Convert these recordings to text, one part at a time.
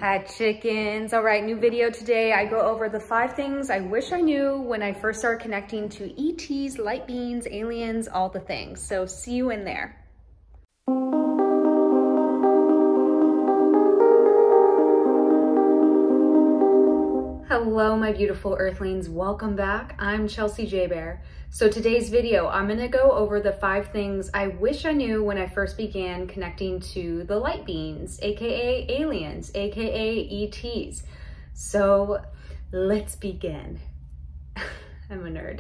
Hi chickens. All right, new video today. I go over the 5 things I wish I knew when I first started connecting to ETs, light beings, aliens, all the things. So see you in there. Hello, my beautiful earthlings. Welcome back. I'm Chelsea J. Bear. So today's video, I'm gonna go over the 5 things I wish I knew when I first began connecting to the light beings, AKA aliens, AKA ETs. So let's begin. I'm a nerd.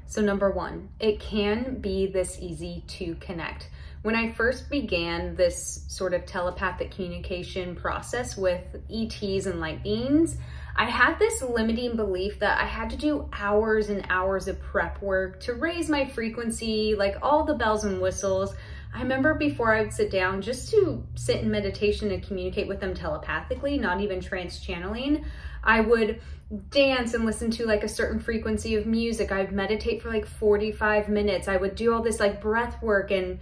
So number 1, it can be this easy to connect. When I first began this sort of telepathic communication process with ETs and light beings, I had this limiting belief that I had to do hours and hours of prep work to raise my frequency, like all the bells and whistles. I remember before I would sit down just to sit in meditation and communicate with them telepathically, not even trance channeling, I would dance and listen to like a certain frequency of music. I'd meditate for like 45 minutes. I would do all this like breath work, and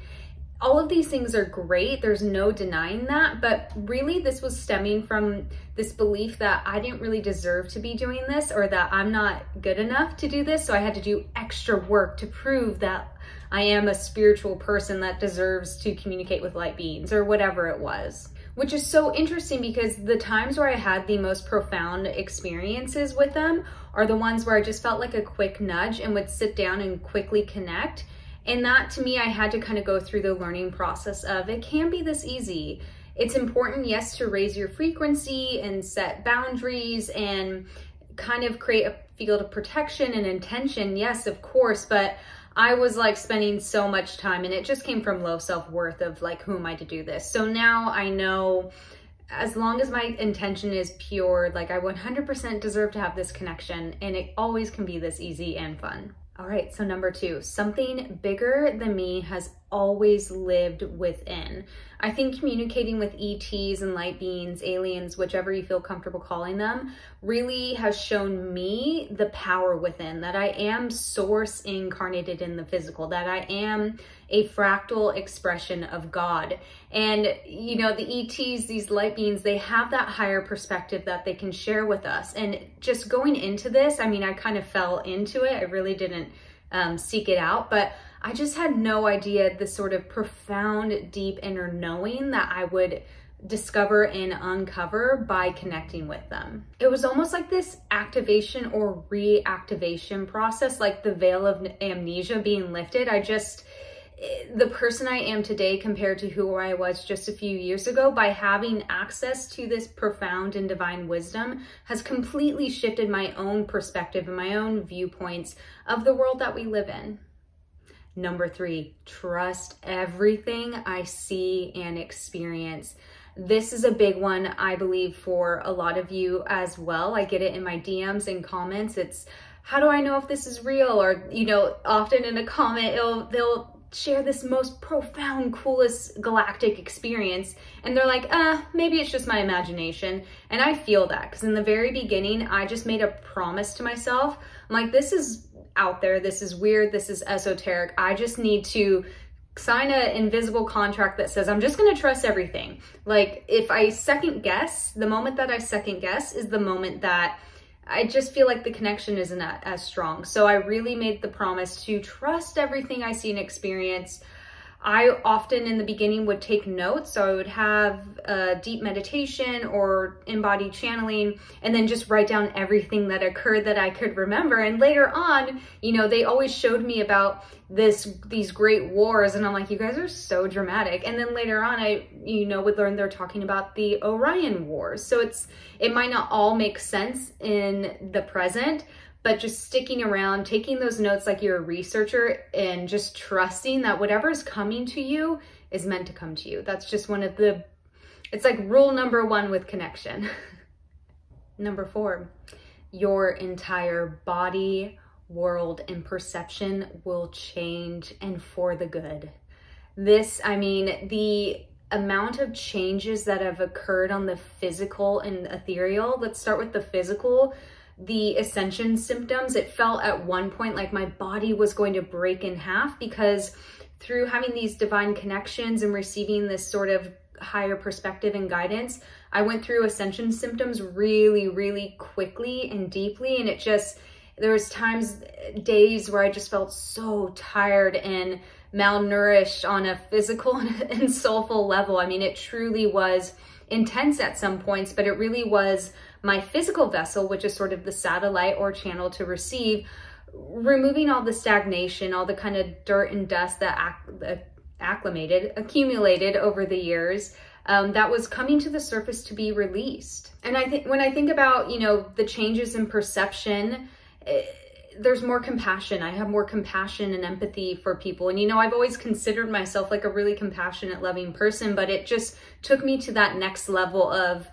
all of these things are great. There's no denying that, but really this was stemming from this belief that I didn't really deserve to be doing this, or that I'm not good enough to do this. So I had to do extra work to prove that I am a spiritual person that deserves to communicate with light beings, or whatever it was. Which is so interesting because the times where I had the most profound experiences with them are the ones where I just felt like a quick nudge and would sit down and quickly connect. And that, to me, I had to kind of go through the learning process of it can be this easy. It's important, yes, to raise your frequency and set boundaries and kind of create a field of protection and intention. Yes, of course, but I was like spending so much time, and it just came from low self-worth of like, who am I to do this? So now I know as long as my intention is pure, like I 100% deserve to have this connection, and it always can be this easy and fun. All right, so number 2, something bigger than me has always lived within. I think communicating with ETs and light beings, aliens, whichever you feel comfortable calling them, really has shown me the power within, that I am source incarnated in the physical, that I am a fractal expression of God. And you know, the ETs, these light beings, they have that higher perspective that they can share with us. And just going into this, I mean, I kind of fell into it. I really didn't seek it out, but I just had no idea the sort of profound, deep inner knowing that I would discover and uncover by connecting with them. It was almost like this activation or reactivation process, like the veil of amnesia being lifted. The person I am today compared to who I was just a few years ago, by having access to this profound and divine wisdom, has completely shifted my own perspective and my own viewpoints of the world that we live in. Number 3, trust everything I see and experience. This is a big one, I believe, for a lot of you as well. I get it in my DMs and comments. It's, how do I know if this is real? Or, you know, often in a comment, they'll share this most profound, coolest galactic experience, and they're like, maybe it's just my imagination. And I feel that, because in the very beginning, I just made a promise to myself. I'm like, this is out there, this is weird, this is esoteric. I just need to sign an invisible contract that says I'm just going to trust everything. Like, if I second guess, the moment that I second guess is the moment that I just feel like the connection isn't as strong. So I really made the promise to trust everything I see and experience. I often in the beginning would take notes. So I would have a deep meditation or embodied channeling, and then just write down everything that occurred that I could remember. And later on, you know, they always showed me about these great wars, and I'm like, you guys are so dramatic. And then later on, I would learn they're talking about the Orion Wars. So it might not all make sense in the present, but just sticking around, taking those notes like you're a researcher, and just trusting that whatever's coming to you is meant to come to you. That's just it's like rule number 1 with connection. Number 4, your entire body, world, and perception will change, and for the good. The amount of changes that have occurred on the physical and ethereal, let's start with the physical. The ascension symptoms, it felt at one point like my body was going to break in half, because through having these divine connections and receiving this sort of higher perspective and guidance, I went through ascension symptoms really, really quickly and deeply. And there was days where I just felt so tired and malnourished on a physical and soulful level. I mean, it truly was intense at some points, but it really was my physical vessel, which is sort of the satellite or channel to receive, removing all the stagnation, all the kind of dirt and dust that accumulated over the years, that was coming to the surface to be released. And I think when I think about, the changes in perception, there's more compassion. I have more compassion and empathy for people. And, I've always considered myself like a really compassionate, loving person, but it just took me to that next level of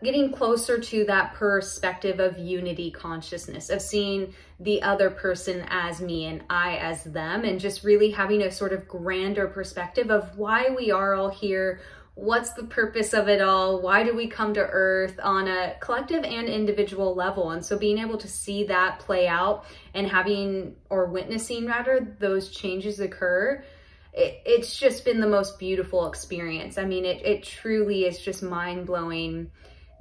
getting closer to that perspective of unity consciousness, of seeing the other person as me and I as them, and just really having a sort of grander perspective of why we are all here. What's the purpose of it all? Why do we come to Earth on a collective and individual level? And so being able to see that play out and witnessing rather, those changes occur, it's just been the most beautiful experience. I mean, it truly is just mind-blowing,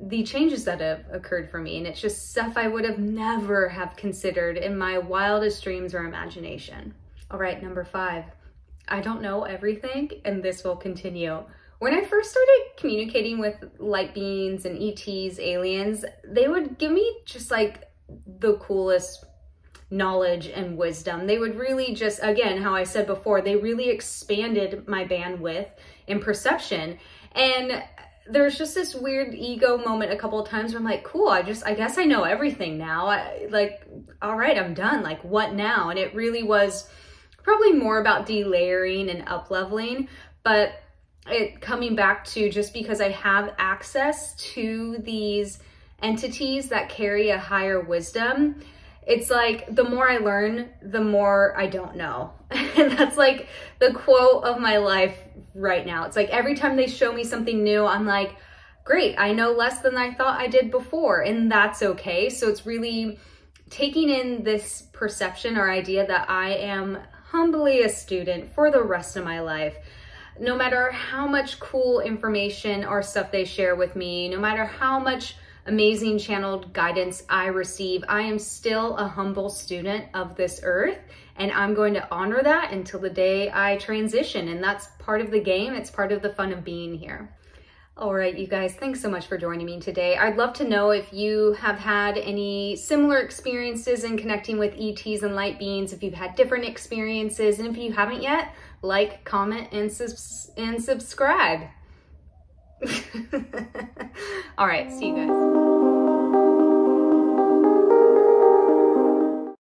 the changes that have occurred for me. And it's just stuff I would have never have considered in my wildest dreams or imagination. All right, number 5, I don't know everything, and this will continue. When I first started communicating with light beings and ETs, aliens, they would give me just like the coolest knowledge and wisdom. They would really just, again, how I said before, they really expanded my bandwidth and perception. And there's just this weird ego moment a couple of times where I'm like, cool, I guess I know everything now. All right, I'm done. Like, what now? And it really was probably more about delayering and up-leveling, but it coming back to just because I have access to these entities that carry a higher wisdom, it's like the more I learn, the more I don't know. And that's like the quote of my life right now. It's like every time they show me something new, I'm like, great, I know less than I thought I did before, and that's okay. So it's really taking in this perception or idea that I am humbly a student for the rest of my life. No matter how much cool information or stuff they share with me, no matter how much amazing channeled guidance I receive, I am still a humble student of this earth, and I'm going to honor that until the day I transition. And that's part of the game. It's part of the fun of being here. All right, you guys, thanks so much for joining me today. I'd love to know if you have had any similar experiences in connecting with ETs and light beings, if you've had different experiences, and if you haven't yet, like, comment, and subscribe. All right, see you guys.